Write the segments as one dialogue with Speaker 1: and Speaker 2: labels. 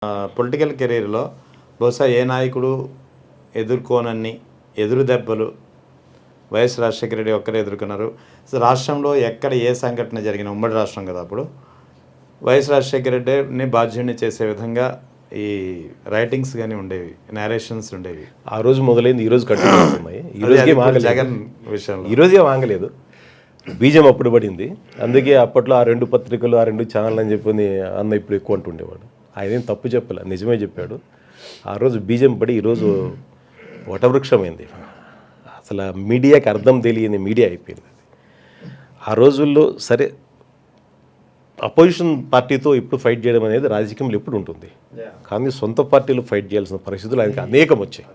Speaker 1: Political కెరీర్లో బహుశా ఏ నాయకుడు ఎదుర్కోనన్ని ఎదురు దెబ్బలు వైఎస్ రాజశేఖర రెడ్డి ఒక్కరే ఎదుర్కొన్నారు. రాష్ట్రంలో ఎక్కడ ఏ సంఘటన జరిగిన ఉమ్మడి రాష్ట్రం కదా, అప్పుడు వైఎస్ రాజశేఖర రెడ్డిని బాధ్యుడిని చేసే విధంగా ఈ రైటింగ్స్ కానీ ఉండేవి, నేరేషన్స్ ఉండేవి.
Speaker 2: ఆ రోజు మొదలైంది ఈ రోజు కంటిన్యూ అవుతున్నాయి.
Speaker 1: జగన్ విషయంలో
Speaker 2: ఈరోజే వాంగలేదు, బీజం అప్పుడు పడింది. అందుకే అప్పట్లో ఆ 2 పత్రికలు, ఆ 2 ఛానల్ అని చెప్పి అన్న ఇప్పుడు ఎక్కువ అంటుండేవాడు. ఆయన ఏం తప్పు చెప్పలే, నిజమే చెప్పాడు. ఆ రోజు బీజం పడి ఈరోజు వటవృక్షమైంది. అసలు మీడియాకి అర్థం తెలియని మీడియా అయిపోయింది. ఆ రోజుల్లో సరే అపోజిషన్ పార్టీతో ఇప్పుడు ఫైట్ చేయడం అనేది రాజకీయంలో ఎప్పుడు ఉంటుంది, కానీ సొంత పార్టీలు ఫైట్ చేయాల్సిన పరిస్థితులు ఆయనకి అనేకం వచ్చాయి.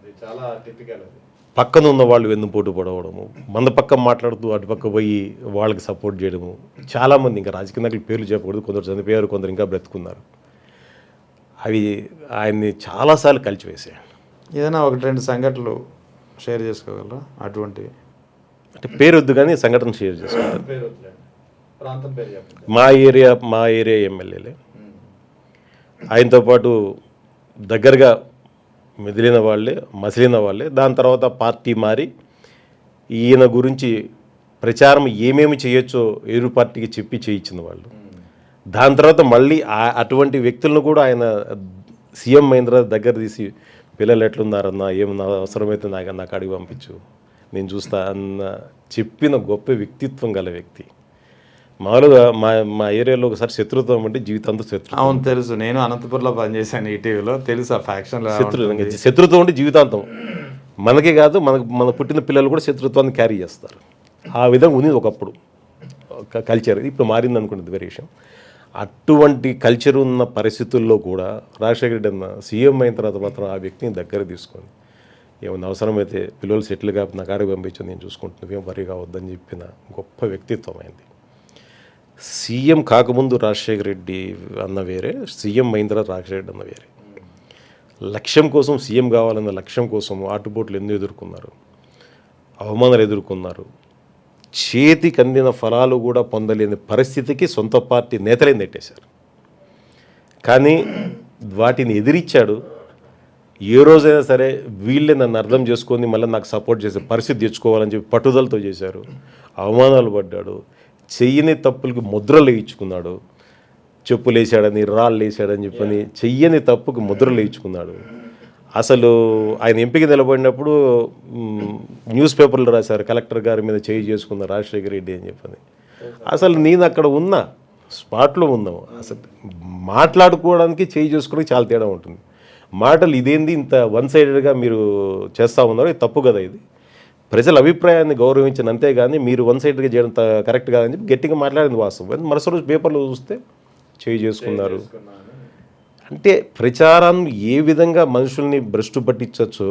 Speaker 2: పక్కన ఉన్న వాళ్ళు వెన్నుపోటు పడవడము, మన పక్క మాట్లాడుతూ అటు పక్క పోయి వాళ్ళకి సపోర్ట్ చేయడము. చాలామంది, ఇంకా రాజకీయ నాయకులు పేర్లు చెప్పకూడదు, కొందరు చనిపోయారు, కొందరు ఇంకా బ్రతుకున్నారు. అవి ఆయన్ని చాలాసార్లు కలిసివేసాయి.
Speaker 1: ఏదైనా 1-2 సంఘటనలు షేర్ చేసుకోగలరా అటువంటివి?
Speaker 2: అంటే పేరు వద్దు కానీ సంఘటన షేర్ చేసుకుంటారు. మా ఏరియా ఎమ్మెల్యేలే, ఆయనతో పాటు దగ్గరగా మసిలిన వాళ్ళే. దాని తర్వాత పార్టీ మారి ఈయన గురించి ప్రచారం ఏమేమి చేయొచ్చో ఎదురు పార్టీకి చెప్పి చేయించిన వాళ్ళు. దాని తర్వాత మళ్ళీ అటువంటి వ్యక్తులను కూడా ఆయన సీఎం మహేంద్ర దగ్గర తీసి, పిల్లలు ఎట్లున్నారన్నా, ఏమన్నా అవసరమైతే నాకు అడిగి పంపించు, నేను చూస్తా అన్న చెప్పిన గొప్ప వ్యక్తిత్వం గల వ్యక్తి. మామూలుగా మా ఏరియాలో ఒకసారి శత్రుత్వం అంటే జీవితంతో శత్రుత్వం.
Speaker 1: అవును, తెలుసు. నేను అనంతపురంలో పనిచేశాను, ఈటీవీలో తెలుసు. ఆ ఫ్యాక్షన్
Speaker 2: శత్రుత్వం అంటే జీవితాంతం. మనకే కాదు, మన పుట్టిన పిల్లలు కూడా శత్రుత్వాన్ని క్యారీ చేస్తారు. ఆ విధంగా ఉంది ఒకప్పుడు కల్చర్. ఇప్పుడు మారింది అనుకున్నది వేరే విషయం. అటువంటి కల్చర్ ఉన్న పరిస్థితుల్లో కూడా రాజశేఖర రెడ్డి అన్న సీఎం అయిన తర్వాత మాత్రం ఆ వ్యక్తిని దగ్గర తీసుకొని, ఏమైనా అవసరమైతే పిల్లలు సెటిల్ కాబట్టి నా కాడికి పంపించు, నేను చూసుకుంటున్నాను, ఏం వరి కావద్దని చెప్పిన గొప్ప వ్యక్తిత్వం అయింది. సీఎం కాకముందు రాజశేఖర రెడ్డి అన్న వేరే, సీఎం అయిన తర్వాత రాజశేఖర రెడ్డి అన్న వేరే. లక్ష్యం కోసం, సీఎం కావాలన్న లక్ష్యం కోసం ఆటుపోట్లు ఎందుకు ఎదుర్కొన్నారు, అవమానాలు ఎదుర్కొన్నారు. చేతికి అందిన ఫలాలు కూడా పొందలేని పరిస్థితికి సొంత పార్టీ నేతలే నెట్టేశారు. కానీ వాటిని ఎదిరించాడు. ఏ రోజైనా సరే వీళ్ళే నన్ను అర్థం చేసుకొని మళ్ళీ నాకు సపోర్ట్ చేసే పరిస్థితి తెచ్చుకోవాలని చెప్పి పట్టుదలతో చేశారు. అవమానాలు పడ్డాడు. చెయ్యని తప్పులకి ముద్రలు వేయించుకున్నాడు. చెప్పులు వేసాడని, రాళ్ళు వేసాడని చెప్పని చెయ్యని తప్పుకి ముద్రలు వేయించుకున్నాడు. అసలు ఆయన ఎంపిక నిలబడినప్పుడు న్యూస్ పేపర్లు రాశారు, కలెక్టర్ గారి మీద చేయి చేసుకున్న రాజశేఖర రెడ్డి అని చెప్పని. అసలు నేను అక్కడ ఉన్నా, స్పాట్లో ఉన్నాము. అసలు మాట్లాడుకోవడానికి చేయి చేసుకోవడానికి చాలా తేడా ఉంటుంది. మాటలు ఇదేంది ఇంత వన్ సైడెడ్గా మీరు చేస్తూ ఉన్నారు, ఇది తప్పు కదా, ఇది ప్రజల అభిప్రాయాన్ని గౌరవించిన, అంతేగాని మీరు వన్ సైడ్గా చేయడం కరెక్ట్ కాదని చెప్పి గట్టిగా మాట్లాడింది వాస్తవం. మరుసటి రోజు పేపర్లో చూస్తే చేయి చేసుకున్నారు. అంటే ప్రచారాన్ని ఏ విధంగా మనుషుల్ని భ్రష్టు పట్టించవచ్చో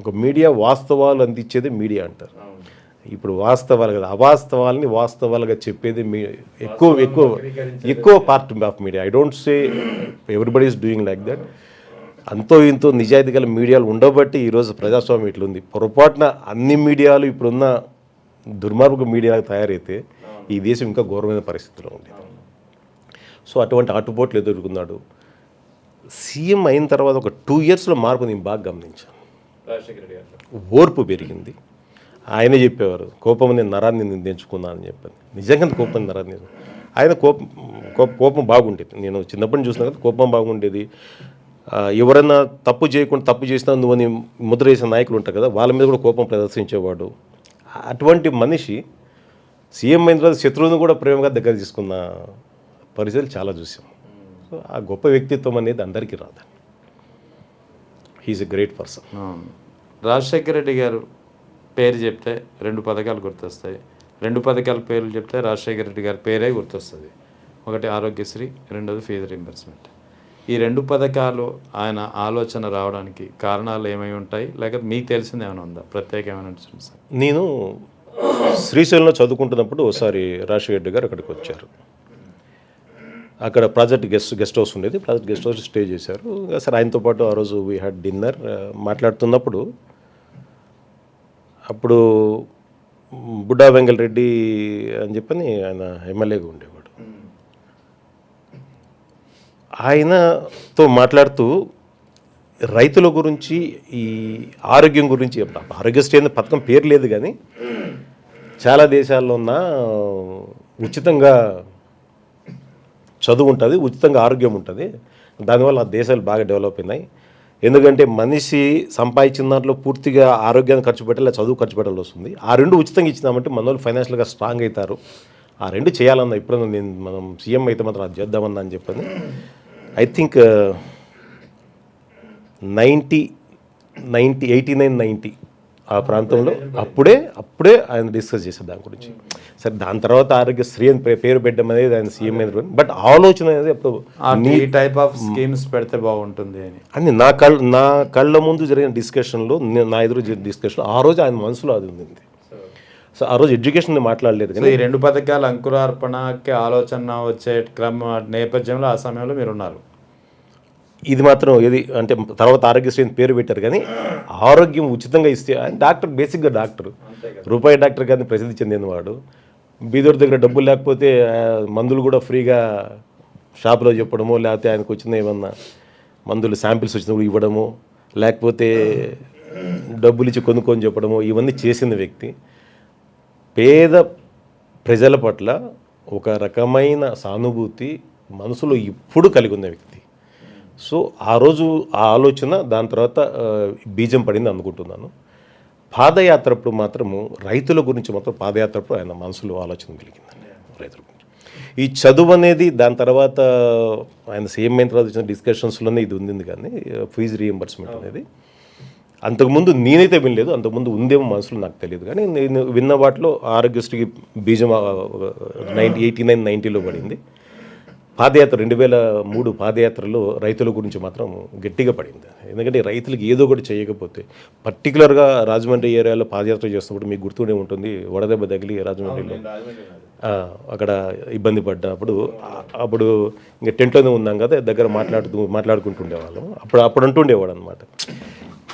Speaker 2: ఒక మీడియా వాస్తవాలు అందించేది మీడియా అంటారు. ఇప్పుడు వాస్తవాలు కదా, అవాస్తవాలని వాస్తవాలుగా చెప్పేది ఎక్కువ part of media. I don't say everybody is doing like that. అంతో ఇంతో నిజాయితీ గల మీడియాలు ఉండబట్టి ఈరోజు ప్రజాస్వామ్యం ఇట్లుంది. పొరపాటున అన్ని మీడియాలు ఇప్పుడున్న దుర్మార్గ మీడియాలకు తయారైతే ఈ దేశం ఇంకా ఘోరమైన పరిస్థితిలో ఉంది. సో అటువంటి ఆటుపోట్లు ఎదుర్కొన్నాడు. సీఎం అయిన తర్వాత ఒక 2 yearsలో మార్పు నేను బాగా గమనించాను. ఓర్పు పెరిగింది. ఆయనే చెప్పేవారు, కోపం నేను నరాన్ని నిందించుకున్నానని చెప్పని. నిజంగా కోపం నరాన్ని, ఆయన కోపం బాగుండేది. నేను చిన్నప్పటి నుంచి చూసినా కదా, కోపం బాగుండేది. ఎవరైనా తప్పు చేయకుండా తప్పు చేసినా నువ్వని ముద్ర వేసిన నాయకులు ఉంటారు కదా, వాళ్ళ మీద కూడా కోపం ప్రదర్శించేవాడు. అటువంటి మనిషి సీఎం అయిన తర్వాత శత్రువుని కూడా ప్రేమగా దగ్గర తీసుకున్న పరిస్థితులు చాలా చూసాం. సో ఆ గొప్ప వ్యక్తిత్వం అనేది అందరికీ రాదు. He is a great person.
Speaker 1: Rajasekhara Reddy గారు పేరు చెప్తే 2 పథకాలు గుర్తొస్తాయి. 2 పథకాల పేర్లు చెప్తే రాజశేఖర రెడ్డి గారి పేరే గుర్తొస్తుంది. ఒకటి ఆరోగ్యశ్రీ, రెండోది ఫీజు రీయింబర్స్మెంట్. ఈ 2 పథకాలు ఆయన ఆలోచన రావడానికి కారణాలు ఏమై ఉంటాయి, లేకపోతే మీకు తెలిసింది ఏమైనా ఉందా, ప్రత్యేక ఏమైనా?
Speaker 2: నేను శ్రీశైలంలో చదువుకుంటున్నప్పుడు ఒకసారి రాజశేఖర రెడ్డి గారు అక్కడికి వచ్చారు. అక్కడ ప్రాజెక్ట్ గెస్ట్ హౌస్ ఉండేది. ప్రాజెక్ట్ గెస్ట్ హౌస్ స్టే చేశారు. సరే ఆయనతో పాటు ఆ రోజు వీ హ్యాడ్ డిన్నర్. మాట్లాడుతున్నప్పుడు అప్పుడు బుడ్డా వెంగళ రెడ్డి అని చెప్పని ఆయన ఎమ్మెల్యేగా ఉండేవాడు. ఆయనతో మాట్లాడుతూ రైతుల గురించి, ఈ ఆరోగ్యం గురించి, ఆరోగ్యశ్రీ అనే పథకం పేరు లేదు కానీ చాలా దేశాల్లో ఉన్న ఉచితంగా చదువు ఉంటుంది, ఉచితంగా ఆరోగ్యం ఉంటుంది, దానివల్ల ఆ దేశాలు బాగా డెవలప్ అయినాయి. ఎందుకంటే మనిషి సంపాదించిన దాంట్లో పూర్తిగా ఆరోగ్యాన్ని ఖర్చు పెట్టాలి, చదువు ఖర్చు పెట్టాల్సి వస్తుంది. ఆ రెండు ఉచితంగా ఇచ్చినామంటే మన వాళ్ళు ఫైనాన్షియల్గా స్ట్రాంగ్ అవుతారు. ఆ రెండు చేయాలన్నా ఇప్పుడు మనం సీఎం అయితే మాత్రం అది చేద్దామన్నా అని చెప్పని ఐ థింక్ 89-90 ఆ ప్రాంతంలో అప్పుడే ఆయన డిస్కస్ చేశారు దాని గురించి. సరే, దాని తర్వాత ఆరోగ్యశ్రీ అని పేరు పెట్టడం అనేది ఆయన సీఎం మీద, బట్ ఆలోచన అనేది అప్పుడు
Speaker 1: ఈ టైప్ ఆఫ్ స్కీమ్స్ పెడితే బాగుంటుంది
Speaker 2: అని నా కళ్ళ ముందు జరిగిన డిస్కషన్లో, నా ఎదురు జరిగిన డిస్కషన్ ఆ రోజు ఆయన మనసులో అది ఉంది. సో ఆ రోజు ఎడ్యుకేషన్ మాట్లాడలేదు కానీ
Speaker 1: ఈ రెండు పథకాలు అంకురార్పణకి ఆలోచన వచ్చే క్రమ నేపథ్యంలో ఆ సమయంలో మీరు ఉన్నారు.
Speaker 2: ఇది మాత్రం ఏది అంటే తర్వాత ఆరోగ్యశ్రీ అని పేరు పెట్టారు కానీ ఆరోగ్యం ఉచితంగా ఇస్తే, ఆయన డాక్టర్, బేసిక్గా డాక్టర్, రూపాయి డాక్టర్ కానీ ప్రసిద్ధి చెందినవాడు. బీదోడి దగ్గర డబ్బులు లేకపోతే మందులు కూడా ఫ్రీగా షాప్లో చెప్పడము, లేకపోతే ఆయనకు వచ్చిన ఏమన్నా మందులు శాంపిల్స్ వచ్చినప్పుడు ఇవ్వడము, లేకపోతే డబ్బులు ఇచ్చి కొనుక్కొని చెప్పడము, ఇవన్నీ చేసిన వ్యక్తి. పేద ప్రజల పట్ల ఒక రకమైన సానుభూతి మనసులో ఇప్పుడు కలిగి ఉన్న వ్యక్తి. సో ఆ రోజు ఆ ఆలోచన దాని తర్వాత బీజం పడింది అనుకుంటున్నాను. పాదయాత్రప్పుడు మాత్రము రైతుల గురించి మాత్రం పాదయాత్రప్పుడు ఆయన మనసులో ఆలోచన కలిగిందండి రైతుల గురించి. ఈ చదువు అనేది దాని తర్వాత ఆయన సీఎం అయిన తర్వాత వచ్చిన డిస్కషన్స్లోనే ఇది ఉంది కానీ ఫీజు రీఎంబర్స్మెంట్ అనేది అంతకుముందు నేనైతే వినలేదు. అంతకుముందు ఉందేమో మనసులో నాకు తెలియదు కానీ నేను విన్న వాటిలో ఆరోగ్యశ్రీకి బీజం 89-90లో పడింది. పాదయాత్ర 2003 పాదయాత్రలో రైతుల గురించి మాత్రం గట్టిగా పడింది. ఎందుకంటే రైతులకు ఏదో ఒకటి చేయకపోతే, పర్టికులర్గా రాజమండ్రి ఏరియాలో పాదయాత్ర చేస్తున్నప్పుడు మీకు గుర్తుండే ఉంటుంది, వడదెబ్బ తగిలి రాజమండ్రిలో అక్కడ ఇబ్బంది పడ్డప్పుడు అప్పుడు ఇంకా టెంట్లోనే ఉన్నాం కదా, దగ్గర మాట్లాడుకుంటుండేవాళ్ళం. అప్పుడు అంటుండేవాడు అనమాట,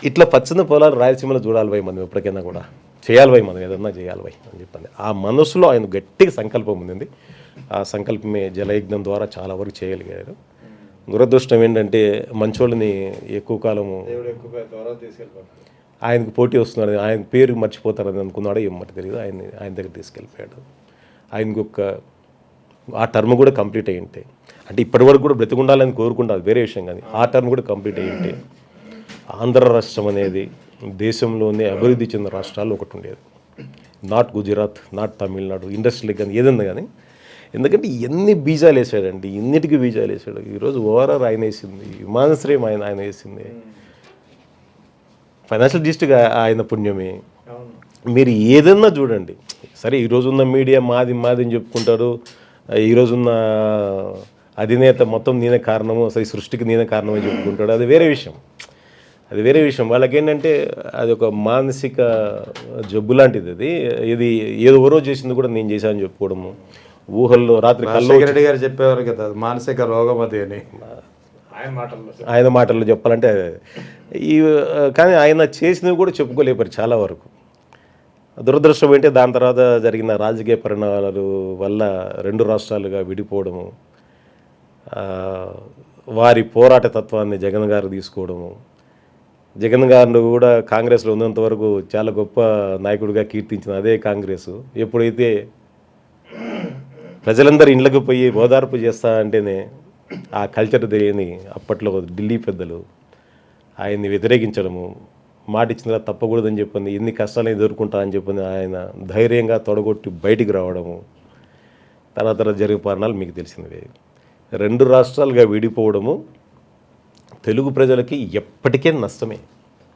Speaker 2: ఇట్లా పచ్చని పొలాలు రాయలసీమలో చూడాలి భయ్ మనం, ఎప్పటికైనా కూడా చేయాలి భయ్ మనం, ఏదన్నా చేయాలి భయ్ అని చెప్పండి. ఆ మనసులో ఆయన గట్టిగా సంకల్పం ఉంది. ఆ సంకల్పమే జలయజ్ఞం ద్వారా చాలా వరకు చేయగలిగారు. దురదృష్టం ఏంటంటే మంచోళ్ళని ఎక్కువ కాలము ఆయనకు పోటీ వస్తున్నాడు, ఆయన పేరు మర్చిపోతారని అనుకున్నాడో ఏమో తెలియదు, ఆయన దగ్గర తీసుకెళ్ళిపోయాడు. ఆయనకు ఆ టర్మ్ కూడా కంప్లీట్ అయ్యి ఉంటే, అంటే ఇప్పటివరకు కూడా బ్రతికుండాలని కోరుకుంటారు, వేరే విషయం కానీ ఆ టర్మ్ కూడా కంప్లీట్ అయ్యి ఉంటే ఆంధ్ర రాష్ట్రం అనేది దేశంలోనే అభివృద్ధి చెందిన రాష్ట్రాల్లో ఒకటి ఉండేది. Not Gujarat, not Tamil Nadu, industrial కానీ ఏదన్నా కానీ. ఎందుకంటే ఎన్ని బీజాలు వేసాడండి, ఇన్నిటికీ బీజాలు వేసాడు. ఈరోజు ఓఆర్ఆర్ ఆయన వేసింది, విమానాశ్రయం ఆయన వేసింది, ఫైనాన్షియల్ డిస్ట్రిక్ట్ ఆయన పుణ్యమే. మీరు ఏదన్నా చూడండి, సరే ఈరోజున్న మీడియా మాది అని చెప్పుకుంటారు, ఈరోజున్న అధినేత మొత్తం నేనే కారణము, అసలు ఈ సృష్టికి నేనే కారణం అని చెప్పుకుంటాడు, అది వేరే విషయం. వాళ్ళకి ఏంటంటే అది ఒక మానసిక జబ్బు లాంటిది. ఇది ఏదో ఓ రోజు చేసింది కూడా నేను చేశానని చెప్పుకోవడము, ఊహల్లో రాత్రి
Speaker 1: రెడ్డి గారు చెప్పేవారు కదా మానసిక రోగం అది అని
Speaker 2: ఆయన మాటల్లో చెప్పాలంటే. కానీ ఆయన చేసినవి కూడా చెప్పుకోలేపారు చాలా వరకు. దురదృష్టం ఏంటంటే దాని తర్వాత జరిగిన రాజకీయ పరిణామాల వల్ల రెండు రాష్ట్రాలుగా విడిపోవడము, వారి పోరాట తత్వాన్ని జగన్ గారు తీసుకోవడము. జగన్ గారు కూడా కాంగ్రెస్లో ఉన్నంత వరకు చాలా గొప్ప నాయకుడిగా కీర్తించిన అదే కాంగ్రెస్ ఎప్పుడైతే ప్రజలందరూ ఇళ్ళకు పోయి ఓదార్పు చేస్తా అంటేనే ఆ కల్చర్ తెలియని అప్పట్లో ఢిల్లీ పెద్దలు ఆయన్ని వ్యతిరేకించడము, మాట ఇచ్చిన తర్వాత తప్పకూడదని చెప్పింది, ఎన్ని కష్టాలు ఎదుర్కొంటా అని చెప్పింది, ఆయన ధైర్యంగా తొడగొట్టి బయటికి రావడము, తర్వాత జరిగే పరిణామాలు మీకు తెలిసినవే. రెండు రాష్ట్రాలుగా విడిపోవడము తెలుగు ప్రజలకి ఎప్పటికే నష్టమే.